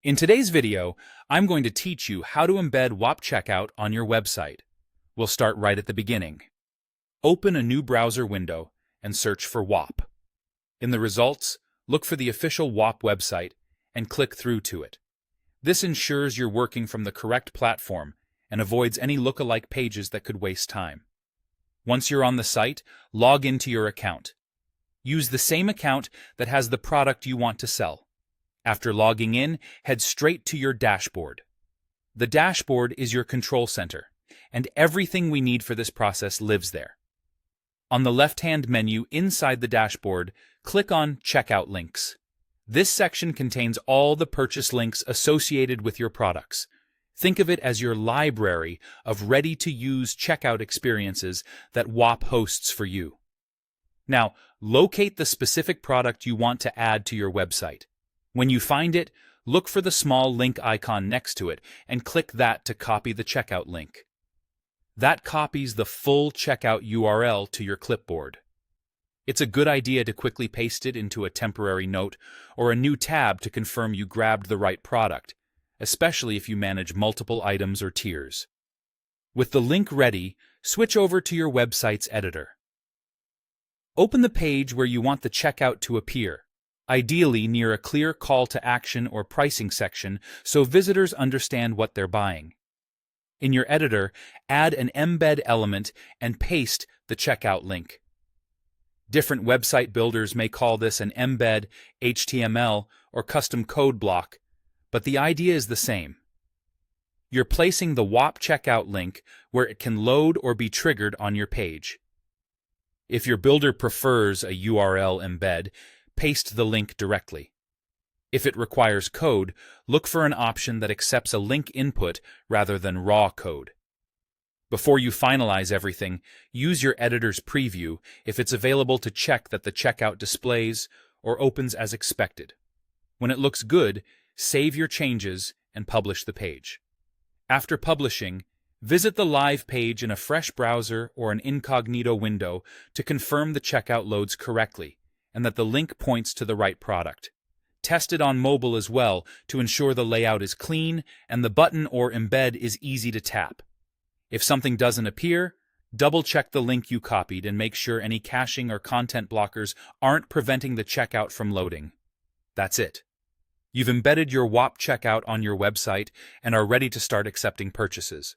In today's video, I'm going to teach you how to embed Whop checkout on your website. We'll start right at the beginning. Open a new browser window and search for Whop. In the results, look for the official Whop website and click through to it. This ensures you're working from the correct platform and avoids any lookalike pages that could waste time. Once you're on the site, log into your account. Use the same account that has the product you want to sell. After logging in, head straight to your dashboard. The dashboard is your control center, and everything we need for this process lives there. On the left-hand menu inside the dashboard, click on Checkout Links. This section contains all the purchase links associated with your products. Think of it as your library of ready-to-use checkout experiences that Whop hosts for you. Now, locate the specific product you want to add to your website. When you find it, look for the small link icon next to it and click that to copy the checkout link. That copies the full checkout URL to your clipboard. It's a good idea to quickly paste it into a temporary note or a new tab to confirm you grabbed the right product, especially if you manage multiple items or tiers. With the link ready, switch over to your website's editor. Open the page where you want the checkout to appear, ideally near a clear call to action or pricing section so visitors understand what they're buying. In your editor, add an embed element and paste the checkout link. Different website builders may call this an embed, HTML, or custom code block, but the idea is the same. You're placing the Whop checkout link where it can load or be triggered on your page. If your builder prefers a URL embed, paste the link directly. If it requires code, look for an option that accepts a link input rather than raw code. Before you finalize everything, use your editor's preview if it's available to check that the checkout displays or opens as expected. When it looks good, save your changes and publish the page. After publishing, visit the live page in a fresh browser or an incognito window to confirm the checkout loads correctly and that the link points to the right product. Test it on mobile as well to ensure the layout is clean and the button or embed is easy to tap. If something doesn't appear, double-check the link you copied and make sure any caching or content blockers aren't preventing the checkout from loading. That's it. You've embedded your Whop checkout on your website and are ready to start accepting purchases.